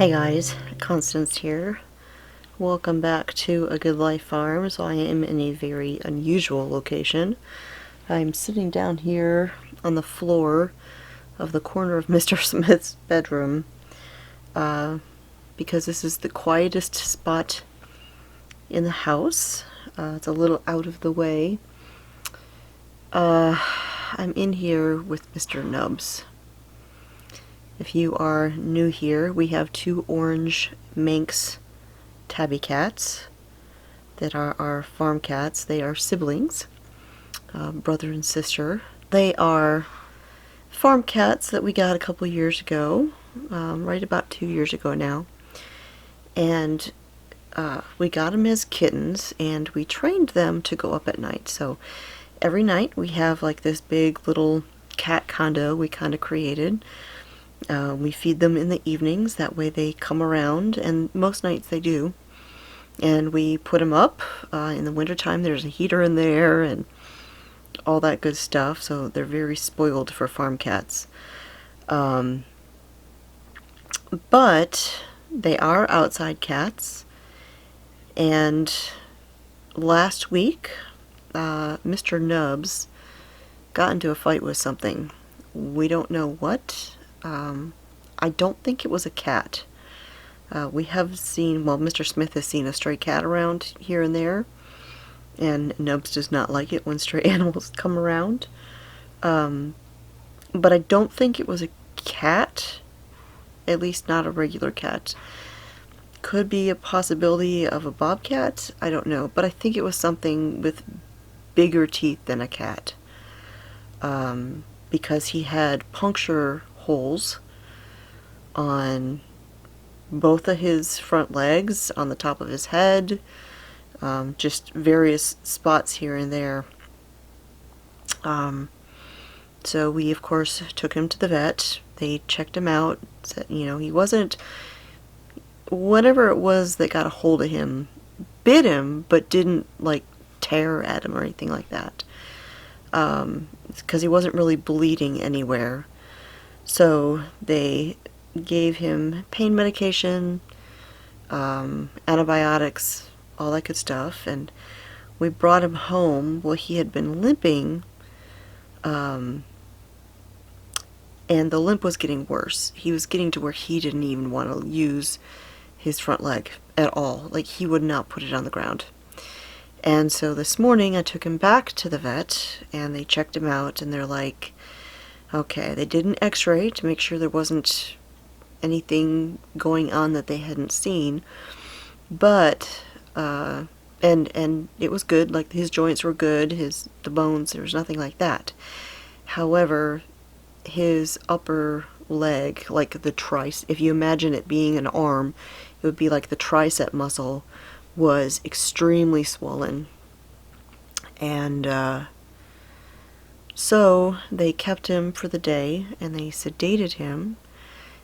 Hey guys, Constance here. Welcome back to A Good Life Farms. I am in a very unusual location. I'm sitting down here on the floor of the corner of Mr. Smith's bedroom because this is the quietest spot in the house. It's a little out of the way. I'm in here with Mr. Nubs. If you are new here, we have two orange Manx tabby cats that are our farm cats. They are siblings, brother and sister. They are farm cats that we got a couple years ago, right about 2 years ago now. And we got them as kittens, and we trained them to go up at night. So every night we have like this big little cat condo we kind of created. We feed them in the evenings, that way they come around, and most nights they do. And we put them up. In the wintertime there's a heater in there and all that good stuff, so they're very spoiled for farm cats. But they are outside cats, and last week Mr. Nubs got into a fight with something. We don't know what. I don't think it was a cat. We have seen, well, Mr. Smith has seen a stray cat around here and there, and Nubs does not like it when stray animals come around. But I don't think it was a cat, at least not a regular cat. Could be a possibility of a bobcat, I don't know, but I think it was something with bigger teeth than a cat, because he had puncture holes on both of his front legs, on the top of his head, just various spots here and there. So we of course took him to the vet. They checked him out, said, he wasn't, whatever it was that got a hold of him bit him, but didn't like tear at him or anything like that, because he wasn't really bleeding anywhere. So they gave him pain medication, antibiotics, all that good stuff, and we brought him home. Well, he had been limping, and the limp was getting worse. He was getting to where he didn't even want to use his front leg at all. Like, he would not put it on the ground. And so this morning I took him back to the vet, and they checked him out, and they're like, okay, they did an x-ray to make sure there wasn't anything going on that they hadn't seen, but and it was good, like his joints were good, the bones, there was nothing like that. However, his upper leg, like the if you imagine it being an arm, it would be like the tricep muscle was extremely swollen. And so they kept him for the day, and they sedated him,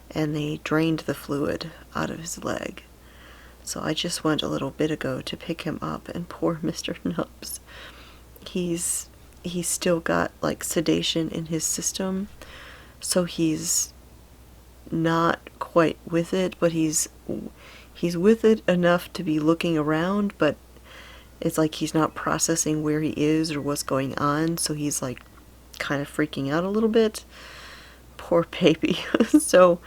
and they drained the fluid out of his leg. So I just went a little bit ago to pick him up, and poor Mr. Nubs, he's still got like sedation in his system, so he's not quite with it, but he's with it enough to be looking around, but it's like he's not processing where he is or what's going on, so he's like kind of freaking out a little bit. Poor baby. So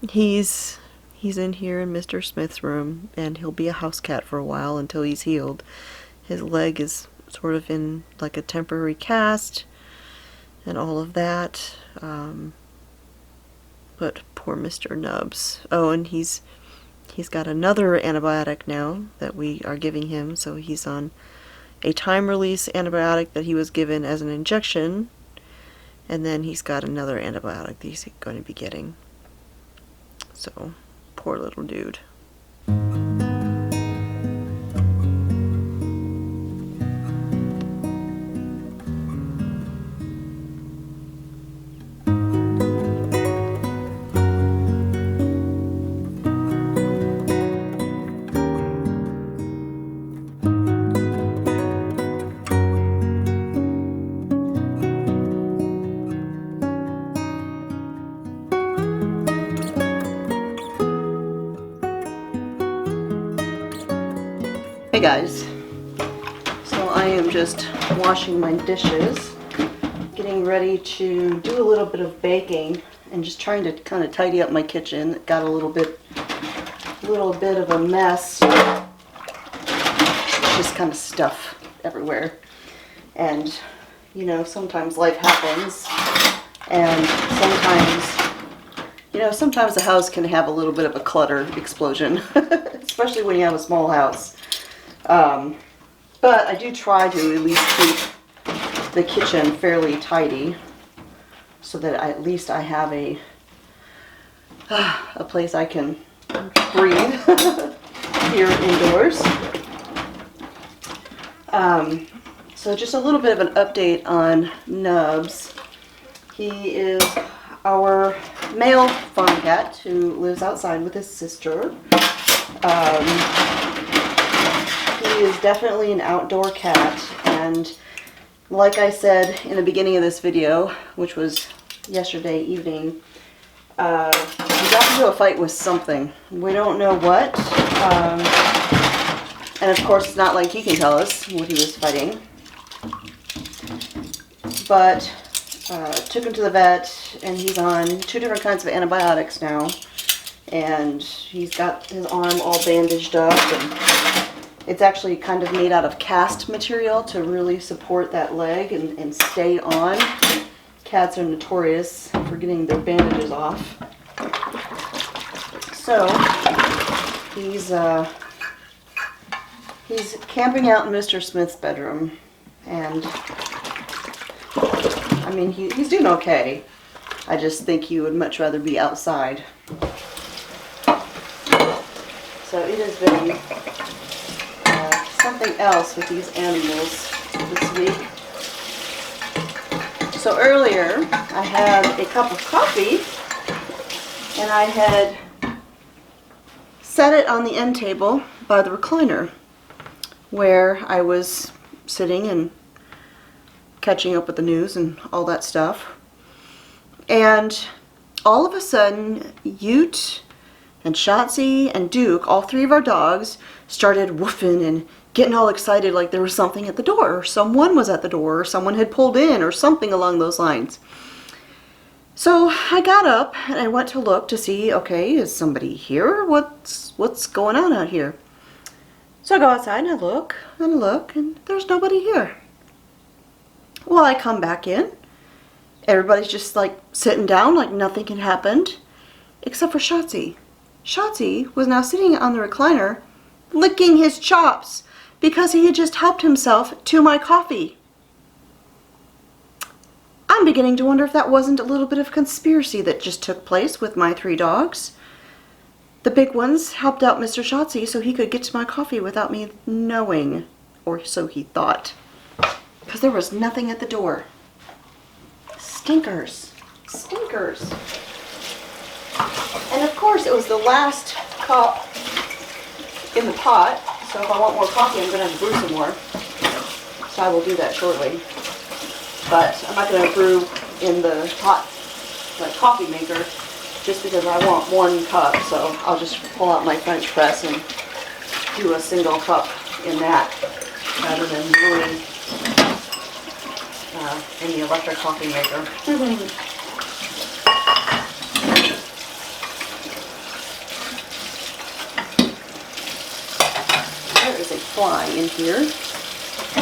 he's in here in Mr. Smith's room, and he'll be a house cat for a while until he's healed. His leg is sort of in like a temporary cast and all of that. But poor Mr. Nubs. Oh, and he's got another antibiotic now that we are giving him, so he's on a time release antibiotic that he was given as an injection, and then he's got another antibiotic that he's going to be getting. So, poor little dude. Hey guys, so I am just washing my dishes, getting ready to do a little bit of baking, and just trying to kind of tidy up my kitchen. It got a little bit of a mess, just kind of stuff everywhere, and you know, sometimes life happens, and sometimes the house can have a little bit of a clutter explosion, especially when you have a small house. But I do try to at least keep the kitchen fairly tidy so that at least I have a place I can breathe here indoors. So just a little bit of an update on Nubs. He is our male farm cat who lives outside with his sister. He is definitely an outdoor cat, and like I said in the beginning of this video, which was yesterday evening, he got into a fight with something. We don't know what, and of course it's not like he can tell us what he was fighting, but took him to the vet, and he's on 2 different kinds of antibiotics now, and he's got his arm all bandaged up, and it's actually kind of made out of cast material to really support that leg and stay on. Cats are notorious for getting their bandages off. So he's camping out in Mr. Smith's bedroom, and I mean, he's doing okay. I just think he would much rather be outside. So it has been something else with these animals this week. So earlier I had a cup of coffee, and I had set it on the end table by the recliner where I was sitting and catching up with the news and all that stuff. And all of a sudden, Ute and Shotzi and Duke, all 3 of our dogs, started woofing and getting all excited like there was something at the door, or someone was at the door, or someone had pulled in, or something along those lines. So I got up and I went to look to see, okay, is somebody here? What's going on out here? So I go outside and I look, and there's nobody here. Well, I come back in. Everybody's just like sitting down like nothing had happened, except for Shotzi. Shotzi was now sitting on the recliner licking his chops because he had just helped himself to my coffee. I'm beginning to wonder if that wasn't a little bit of conspiracy that just took place with my 3 dogs. The big ones helped out Mr. Shotzi so he could get to my coffee without me knowing, or so he thought, because there was nothing at the door. Stinkers. Stinkers. And of course it was the last cup in the pot, so if I want more coffee I'm going to have to brew some more. So I will do that shortly. But I'm not going to brew in the hot coffee maker just because I want 1 cup, so I'll just pull out my French press and do a single cup in that rather than brewing in the electric coffee maker. There is a fly in here. I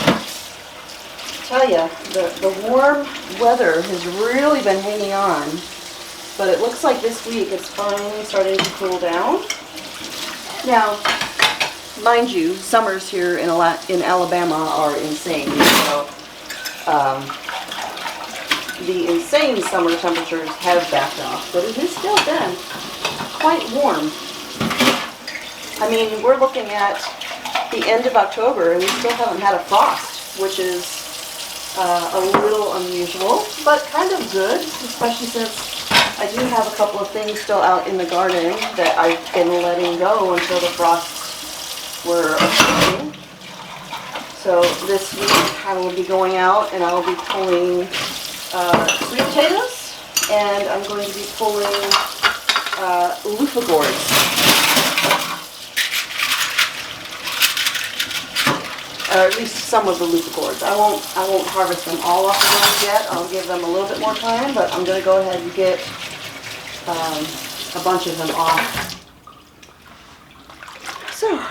tell ya, the warm weather has really been hanging on, but it looks like this week it's finally starting to cool down. Now, mind you, summers here in Alabama are insane, so the insane summer temperatures have backed off, but it has still been quite warm. I mean, we're looking at the end of October and we still haven't had a frost, which is a little unusual, but kind of good, especially since I do have a couple of things still out in the garden that I've been letting go until the frosts were approaching. So this week I will be going out and I will be pulling sweet potatoes, and I'm going to be pulling loofah gourds. or at least some of the loop gourds. I won't harvest them all off the ground yet. I'll give them a little bit more time, but I'm going to go ahead and get a bunch of them off. So.